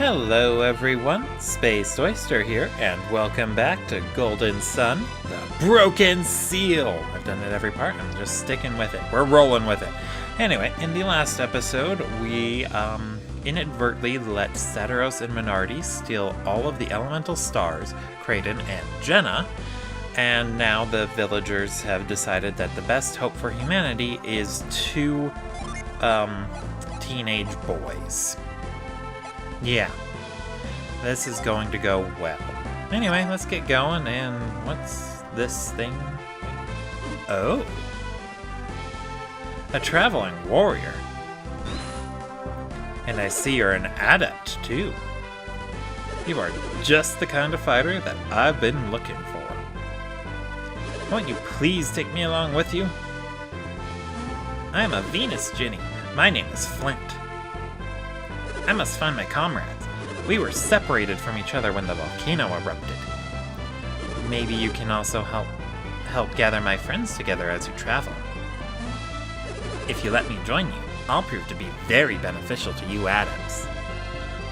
Hello everyone, Space Oyster here, and welcome back to Golden Sun, the Broken Seal. I've done it every part, I'm just sticking with it. We're rolling with it. Anyway, in the last episode, we inadvertently let Satiros and Minardi steal all of the elemental stars, Kraden and Jenna, and now the villagers have decided that the best hope for humanity is two teenage boys. Yeah, this is going to go well. Anyway, let's get going, and what's this thing? Oh, a traveling warrior. And I see you're an adept, too. You are just the kind of fighter that I've been looking for. Won't you please take me along with you? I am a Venus Ginny. My name is Flint. I must find my comrades. We were separated from each other when the volcano erupted. Maybe you can also help gather my friends together as you travel. If you let me join you, I'll prove to be very beneficial to you adepts.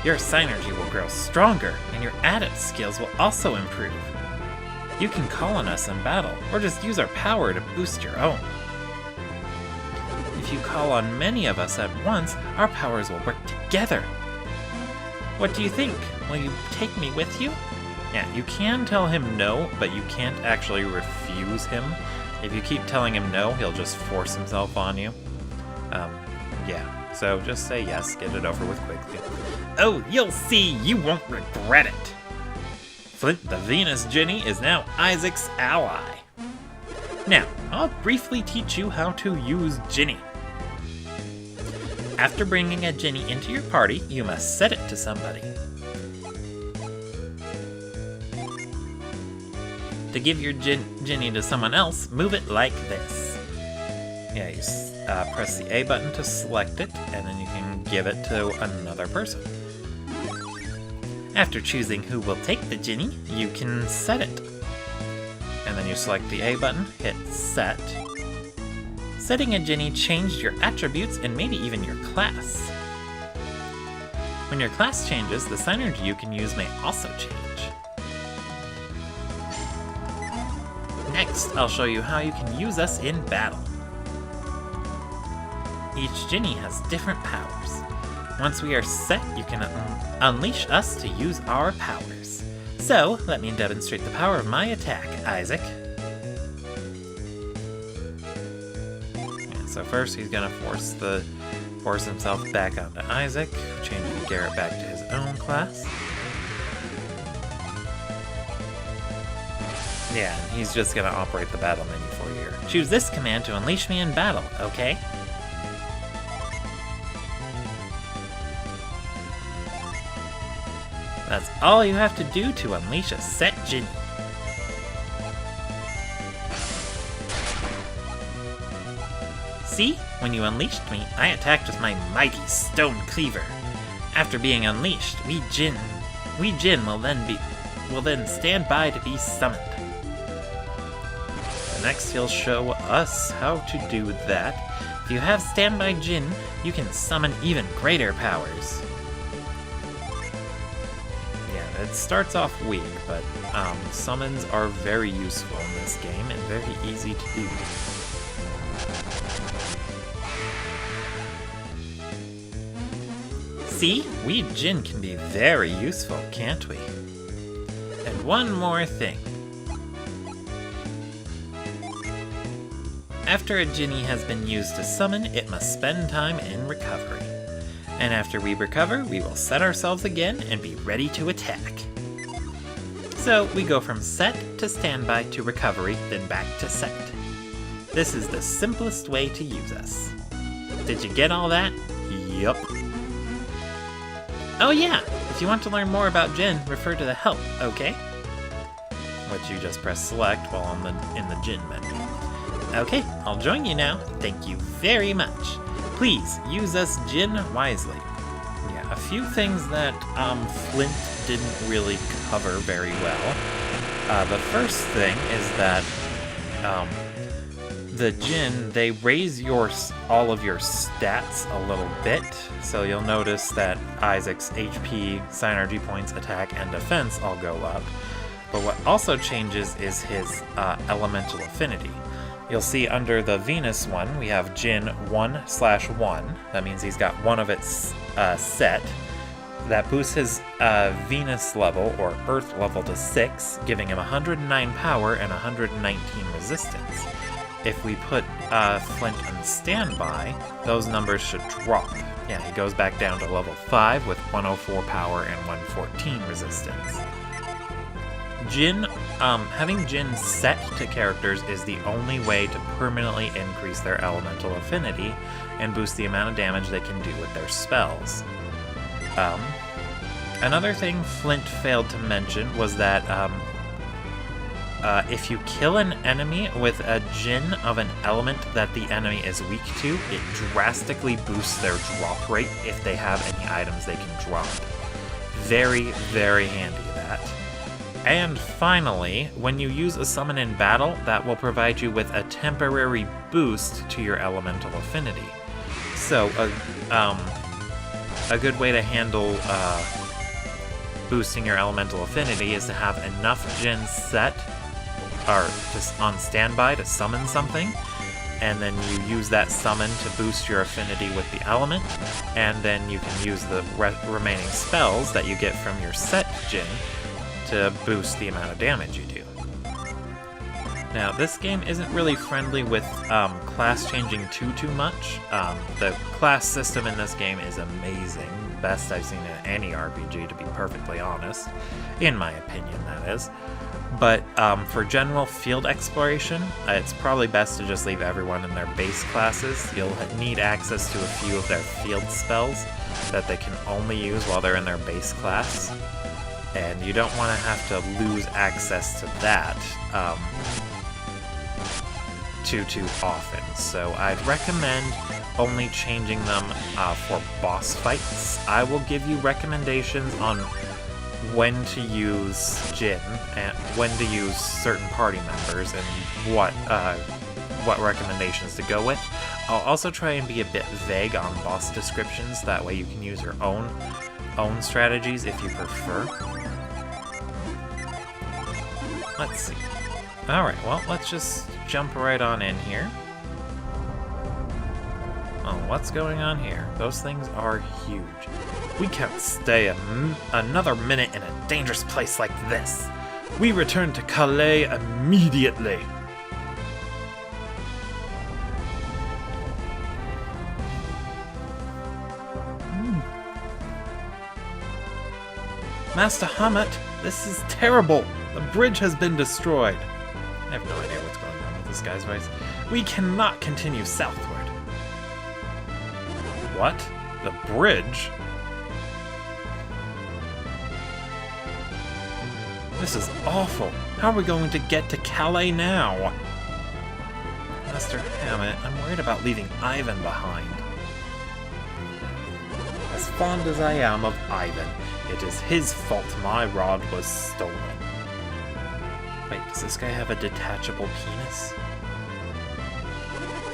Your synergy will grow stronger, and your adept skills will also improve. You can call on us in battle, or just use our power to boost your own. If you call on many of us at once, our powers will work together. What do you think? Will you take me with you? Yeah, you can tell him no, but you can't actually refuse him. If you keep telling him no, he'll just force himself on you. Yeah, so just say yes, get it over with quickly. Oh, you'll see, you won't regret it. Flint the Venus Ginny is now Isaac's ally. Now, I'll briefly teach you how to use Ginny. After bringing a Ginny into your party, you must set it to somebody. To give your Ginny to someone else, move it like this. Yeah, you press the A button to select it, and then you can give it to another person. After choosing who will take the Ginny, you can set it. And then you select the A button, hit set. Setting a Ginny changed your attributes and maybe even your class. When your class changes, the synergy you can use may also change. Next, I'll show you how you can use us in battle. Each Ginny has different powers. Once we are set, you can unleash us to use our powers. So, let me demonstrate the power of my attack, Isaac. So first he's gonna force himself back onto Isaac, changing Garet back to his own class. Yeah, he's just gonna operate the battle menu for you here. Choose this command to unleash me in battle, okay? That's all you have to do to unleash a set Ginny. See? When you unleashed me, I attacked with my mighty stone cleaver. After being unleashed, we Jin will then stand by to be summoned. Next, he'll show us how to do that. If you have standby Jin, you can summon even greater powers. Yeah, it starts off weak, but summons are very useful in this game and very easy to do. See, we Jin can be very useful, can't we? And one more thing. After a Ginny has been used to summon, it must spend time in recovery. And after we recover, we will set ourselves again and be ready to attack. So we go from set to standby to recovery, then back to set. This is the simplest way to use us. Did you get all that? Yup. Oh yeah, if you want to learn more about Jin, refer to the help, okay? Which you just press select while in the Jin menu. Okay, I'll join you now. Thank you very much. Please use us Jin wisely. Yeah, a few things that Flint didn't really cover very well. The first thing is that the Jinn, they raise all of your stats a little bit. So you'll notice that Isaac's HP, Synergy points, attack, and defense all go up. But what also changes is his elemental affinity. You'll see under the Venus one, we have Jinn 1/1. That means he's got one of its set. That boosts his Venus level, or Earth level, to 6, giving him 109 power and 119 resistance. If we put Flint on standby, those numbers should drop. Yeah, he goes back down to level 5 with 104 power and 114 resistance. Jinn, having Jinn set to characters is the only way to permanently increase their elemental affinity and boost the amount of damage they can do with their spells. Another thing Flint failed to mention was that if you kill an enemy with a Jinn of an element that the enemy is weak to, it drastically boosts their drop rate if they have any items they can drop. Very, very handy, that. And finally, when you use a summon in battle, that will provide you with a temporary boost to your elemental affinity. So, a good way to handle boosting your elemental affinity is to have enough Jinn set, or just on standby to summon something, and then you use that summon to boost your affinity with the element, and then you can use the remaining spells that you get from your set Jinn to boost the amount of damage you do. Now, this game isn't really friendly with class changing too much. The class system in this game is amazing. Best I've seen in any RPG, to be perfectly honest. In my opinion, that is. But for general field exploration, it's probably best to just leave everyone in their base classes. You'll need access to a few of their field spells that they can only use while they're in their base class. And you don't want to have to lose access to that too often. So I'd recommend only changing them for boss fights. I will give you recommendations on when to use Jinn and when to use certain party members and what recommendations to go with. I'll also try and be a bit vague on boss descriptions, that way you can use your own strategies if you prefer. Let's see. Alright, well, let's just jump right on in here. Oh, what's going on here? Those things are huge. We can't stay another minute in a dangerous place like this. We return to Calais immediately. Master Hammett, this is terrible. The bridge has been destroyed. I have no idea what's going on with this guy's voice. We cannot continue southward. What? The bridge? This is awful. How are we going to get to Calais now? Master Hammett, I'm worried about leaving Ivan behind. As fond as I am of Ivan, it is his fault my rod was stolen. Wait, does this guy have a detachable penis?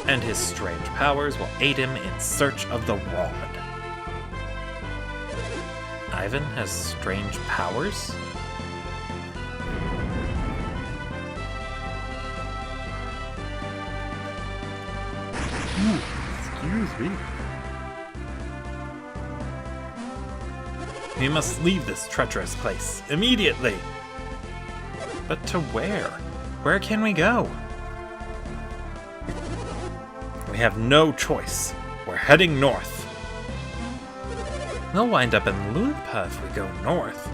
And his strange powers will aid him in search of the rod. Ivan has strange powers? Excuse me. We must leave this treacherous place immediately. But to where? Where can we go? We have no choice. We're heading north. We'll wind up in Lulpa if we go north.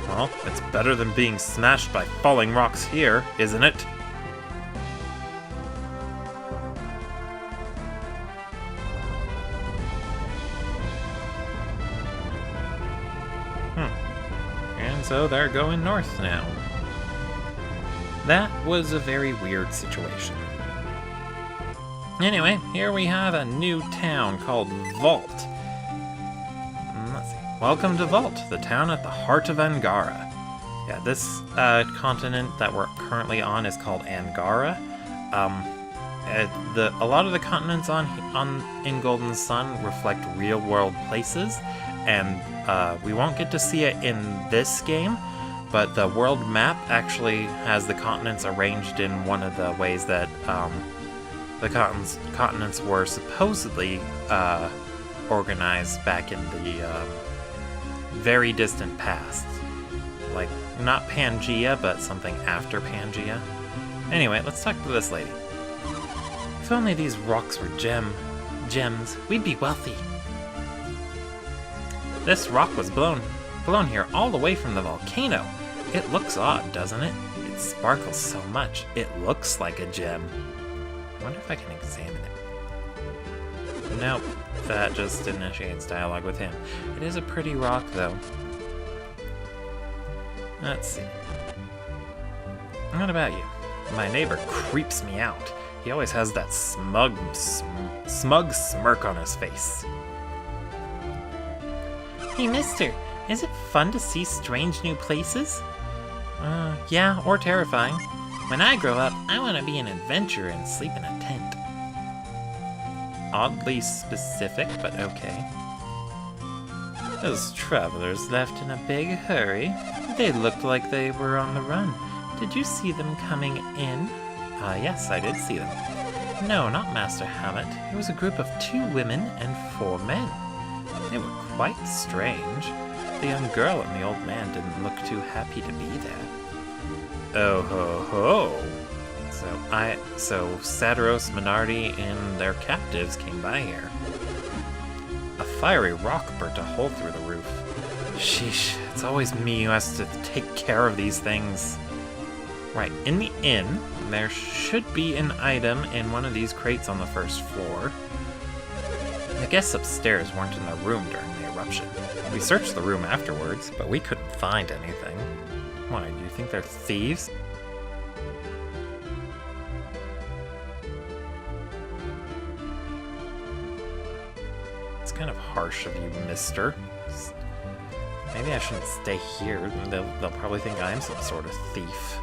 Well, it's better than being smashed by falling rocks here, isn't it? And so they're going north now. That was a very weird situation. Anyway, here we have a new town called Vault. Let's see. Welcome to Vault, the town at the heart of Angara. Yeah, this continent that we're currently on is called Angara. a lot of the continents in Golden Sun reflect real-world places, and we won't get to see it in this game, but the world map actually has the continents arranged in one of the ways that the continents were supposedly organized back in the very distant past. Like, not Pangea, but something after Pangea. Anyway, let's talk to this lady. If only these rocks were gems, we'd be wealthy. This rock was blown here all the way from the volcano. It looks odd, doesn't it? It sparkles so much, it looks like a gem. I wonder if I can examine it. Nope, that just initiates dialogue with him. It is a pretty rock, though. Let's see. What about you? My neighbor creeps me out. He always has that smug smirk on his face. Hey, mister, is it fun to see strange new places? Yeah, or terrifying. When I grow up, I want to be an adventurer and sleep in a tent. Oddly specific, but okay. Those travelers left in a big hurry. They looked like they were on the run. Did you see them coming in? Yes, I did see them. No, not Master Hammett. It was a group of 2 women and 4 men. They were quite strange. The young girl and the old man didn't look too happy to be there. Oh ho ho! So Sadaros, Minardi, and their captives came by here. A fiery rock burnt a hole through the roof. Sheesh, it's always me who has to take care of these things. Right, in the inn, there should be an item in one of these crates on the first floor. The guests upstairs weren't in the room during the eruption. We searched the room afterwards, but we couldn't find anything. Why, do you think they're thieves? It's kind of harsh of you, mister. Maybe I shouldn't stay here. They'll probably think I'm some sort of thief.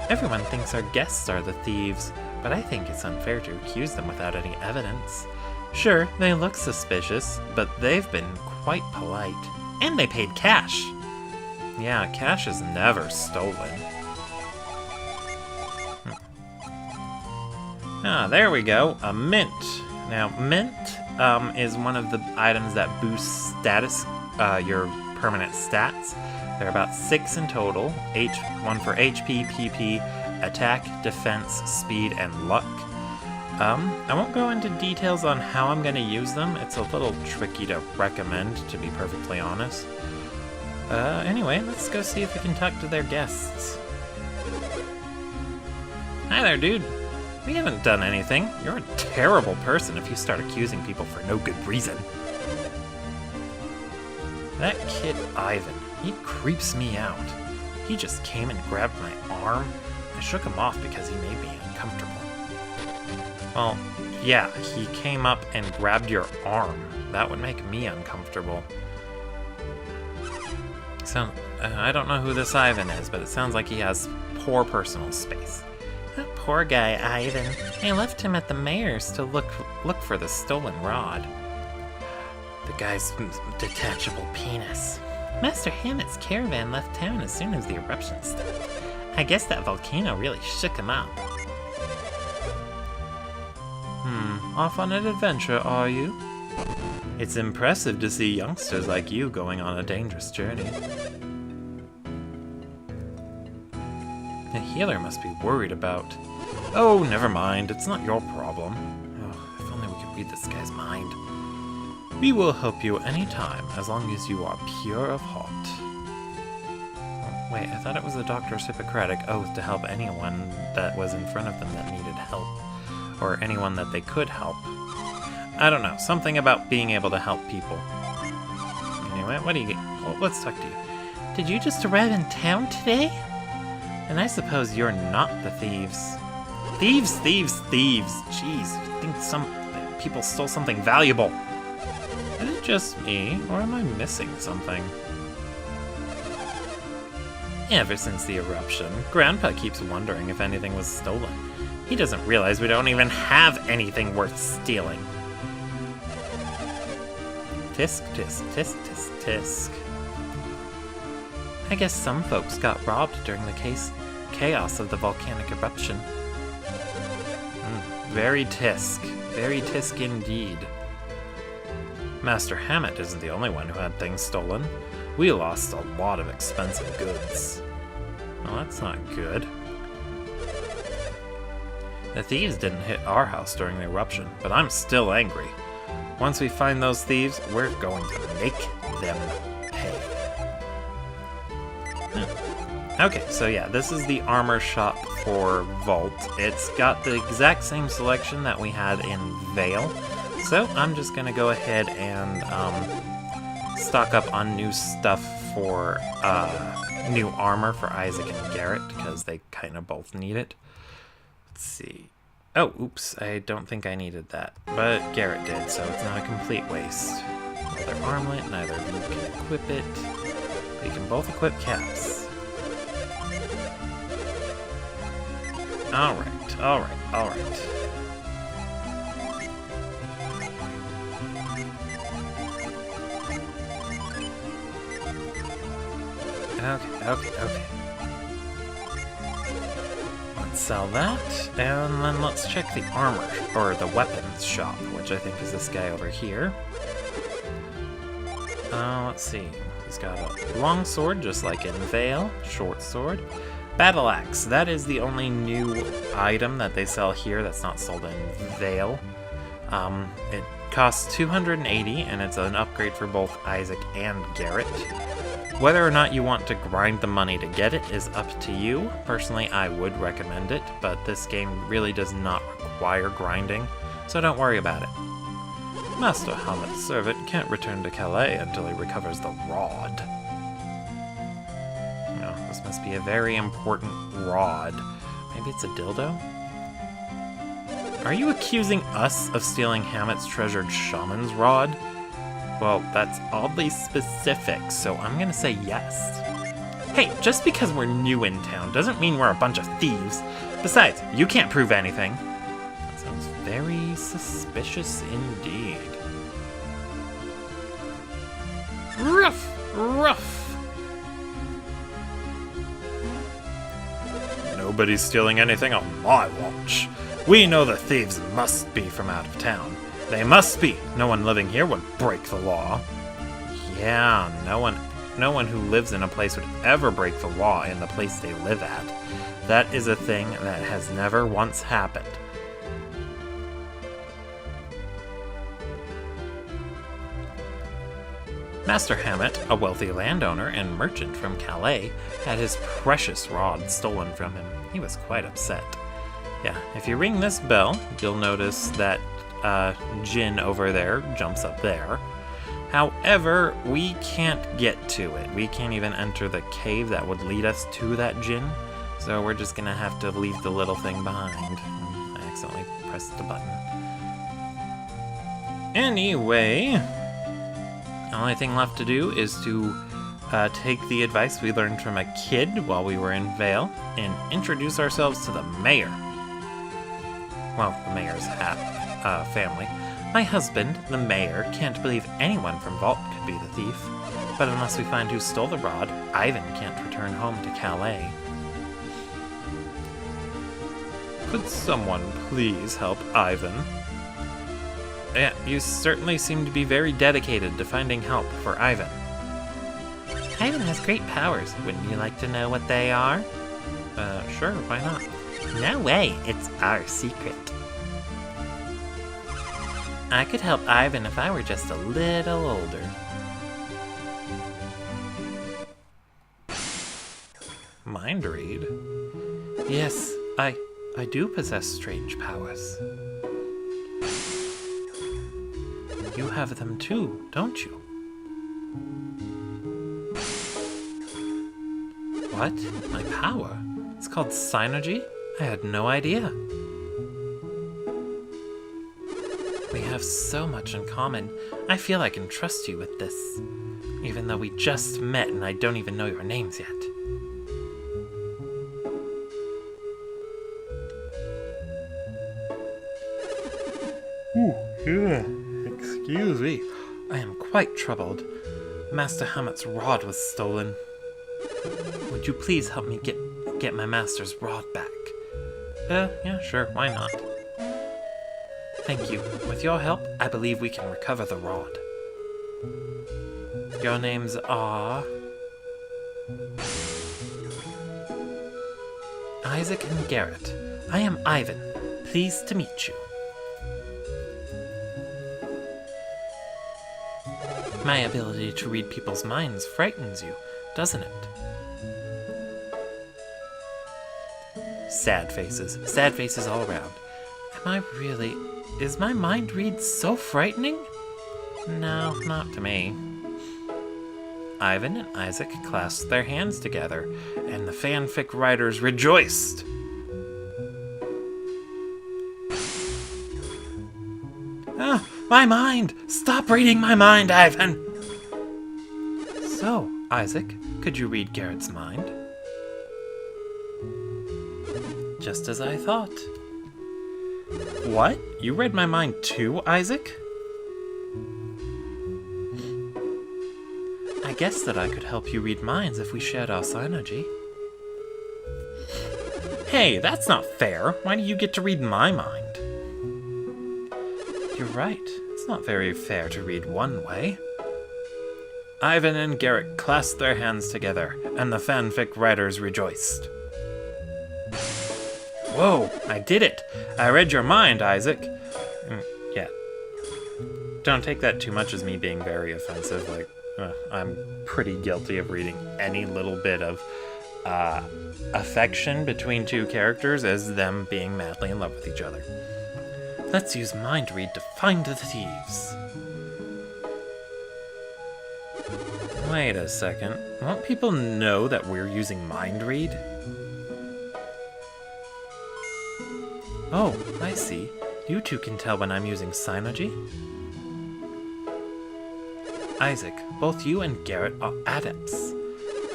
Everyone thinks our guests are the thieves, but I think it's unfair to accuse them without any evidence. Sure, they look suspicious, but they've been quite polite. And they paid cash! Yeah, cash is never stolen. Ah, there we go. A mint. Now, mint is one of the items that boosts status, your permanent stats. There are about 6 in total. One for HP, PP, attack, defense, speed, and luck. I won't go into details on how I'm going to use them. It's a little tricky to recommend, to be perfectly honest. Anyway, let's go see if we can talk to their guests. Hi there, dude. We haven't done anything. You're a terrible person if you start accusing people for no good reason. That kid Ivan, he creeps me out. He just came and grabbed my arm. I shook him off because he made me uncomfortable. Well, yeah, he came up and grabbed your arm. That would make me uncomfortable. So, I don't know who this Ivan is, but it sounds like he has poor personal space. That poor guy, Ivan. I left him at the mayor's to look for the stolen rod. The guy's detachable penis. Master Hammett's caravan left town as soon as the eruption stopped. I guess that volcano really shook him up. Off on an adventure, are you? It's impressive to see youngsters like you going on a dangerous journey. The healer must be worried about... Oh, never mind, it's not your problem. Oh, if only we could read this guy's mind. We will help you anytime, as long as you are pure of heart. Oh, wait, I thought it was the doctor's Hippocratic oath to help anyone that was in front of them that needed help. Or anyone that they could help. I don't know, something about being able to help people. Anyway, what do you get? Well, let's talk to you. Did you just arrive in town today? And I suppose you're not the thieves. Thieves, thieves, thieves! Jeez, I think some people stole something valuable. Is it just me, or am I missing something? Ever since the eruption, Grandpa keeps wondering if anything was stolen. He doesn't realize we don't even have anything worth stealing. Tisk, tisk, tisk, tisk, tisk. I guess some folks got robbed during the chaos of the volcanic eruption. Very tisk indeed. Master Hammett isn't the only one who had things stolen. We lost a lot of expensive goods. Well, that's not good. The thieves didn't hit our house during the eruption, but I'm still angry. Once we find those thieves, we're going to make them pay. Okay, so yeah, this is the armor shop for Vault. It's got the exact same selection that we had in Vale. So I'm just gonna go ahead and stock up on new stuff for new armor for Isaac and Garet, because they kind of both need it. Let's see. Oh, oops, I don't think I needed that, but Garet did, so it's not a complete waste. Another armlet, neither of you can equip it. We can both equip caps. Alright, alright, alright. Okay. Let's sell that, and then let's check the armor, or the weapons shop, which I think is this guy over here. Let's see. He's got a long sword, just like in Vale, short sword. Battle axe, that is the only new item that they sell here that's not sold in Vale. It costs 280, and it's an upgrade for both Isaac and Garet. Whether or not you want to grind the money to get it is up to you. Personally, I would recommend it, but this game really does not require grinding, so don't worry about it. Master Hammett's servant can't return to Calais until he recovers the rod. Oh, this must be a very important rod. Maybe it's a dildo? Are you accusing us of stealing Hammett's treasured shaman's rod? Well, that's oddly specific, so I'm gonna say yes. Hey, just because we're new in town doesn't mean we're a bunch of thieves. Besides, you can't prove anything. That sounds very suspicious indeed. Rough. Nobody's stealing anything on my watch. We know the thieves must be from out of town. They must be. No one living here would break the law. Yeah, no one who lives in a place would ever break the law in the place they live at. That is a thing that has never once happened. Master Hammett, a wealthy landowner and merchant from Calais, had his precious rod stolen from him. He was quite upset. Yeah, if you ring this bell, you'll notice that Jinn over there jumps up there. However, we can't get to it. We can't even enter the cave that would lead us to that Jinn, so we're just gonna have to leave the little thing behind. I accidentally pressed the button. Anyway, the only thing left to do is to take the advice we learned from a kid while we were in Vale and introduce ourselves to the mayor. Well, the mayor's family. My husband, the mayor, can't believe anyone from Vault could be the thief. But unless we find who stole the rod, Ivan can't return home to Calais. Could someone please help Ivan? Yeah, you certainly seem to be very dedicated to finding help for Ivan. Ivan has great powers. Wouldn't you like to know what they are? Sure, why not? No way, it's our secret. I could help Ivan if I were just a little older. Mind read? Yes, I do possess strange powers. You have them too, don't you? What? My power? It's called Synergy? I had no idea. We have so much in common. I feel I can trust you with this. Even though we just met and I don't even know your names yet. Ooh, yeah. Excuse me. I am quite troubled. Master Hammet's rod was stolen. Would you please help me get my master's rod back? Yeah, sure, why not? Thank you. With your help, I believe we can recover the rod. Your names are... Isaac and Garet. I am Ivan. Pleased to meet you. My ability to read people's minds frightens you, doesn't it? Sad faces all around. Is my mind read so frightening? No, not to me. Ivan and Isaac clasped their hands together, and the fanfic writers rejoiced. Ah, my mind! Stop reading my mind, Ivan! So, Isaac, could you read Garet's mind? Just as I thought. What? You read my mind too, Isaac? I guess that I could help you read minds if we shared our synergy. Hey, that's not fair. Why do you get to read my mind? You're right. It's not very fair to read one way. Ivan and Garet clasped their hands together, and the fanfic writers rejoiced. Whoa, I did it! I read your mind, Isaac. Yeah. Don't take that too much as me being very offensive. I'm pretty guilty of reading any little bit of affection between two characters as them being madly in love with each other. Let's use mind read to find the thieves. Wait a second. Won't people know that we're using mind read? Oh, I see. You two can tell when I'm using synergy. Isaac, both you and Garet are adepts.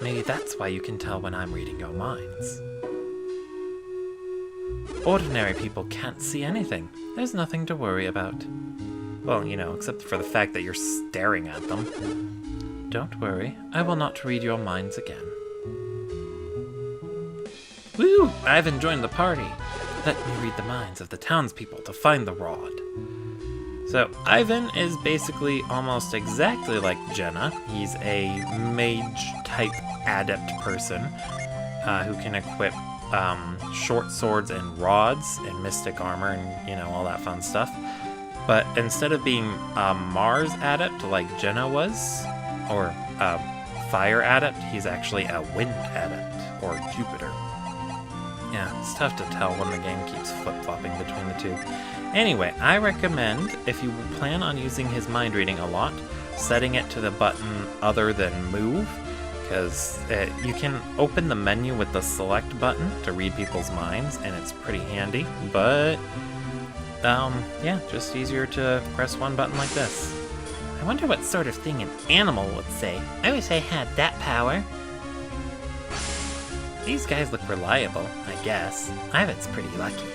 Maybe that's why you can tell when I'm reading your minds. Ordinary people can't see anything. There's nothing to worry about. Well, except for the fact that you're staring at them. Don't worry, I will not read your minds again. Woo! Ivan joined the party. Let me read the minds of the townspeople to find the rod. So, Ivan is basically almost exactly like Jenna. He's a mage-type adept person who can equip short swords and rods and mystic armor and, all that fun stuff. But instead of being a Mars adept like Jenna was, or a fire adept, he's actually a wind adept, or Jupiter. Yeah, it's tough to tell when the game keeps flip-flopping between the two. Anyway, I recommend, if you plan on using his mind reading a lot, setting it to the button other than move, because you can open the menu with the select button to read people's minds, and it's pretty handy, but yeah, just easier to press one button like this. I wonder what sort of thing an animal would say. I wish I had that power. These guys look reliable, I guess. Ivan's pretty lucky.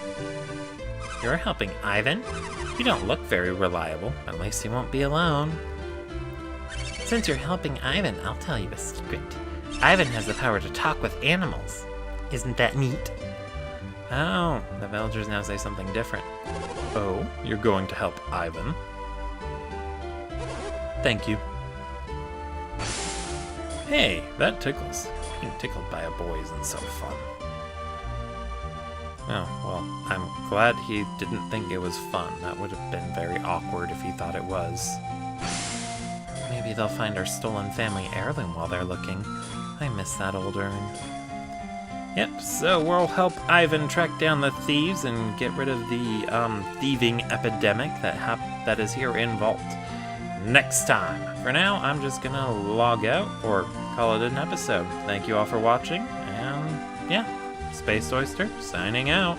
You're helping Ivan? You don't look very reliable. At least you won't be alone. Since you're helping Ivan, I'll tell you a secret. Ivan has the power to talk with animals. Isn't that neat? Oh, the villagers now say something different. Oh, you're going to help Ivan? Thank you. Hey, that tickles. Being tickled by a boy isn't so fun. Oh, well, I'm glad he didn't think it was fun. That would have been very awkward if he thought it was. Maybe they'll find our stolen family heirloom while they're looking. I miss that old urn. Yep, so we'll help Ivan track down the thieves and get rid of the thieving epidemic that is here in Vault next time. For now, I'm just gonna log out or call it an episode. Thank you all for watching, and yeah, Space Oyster signing out.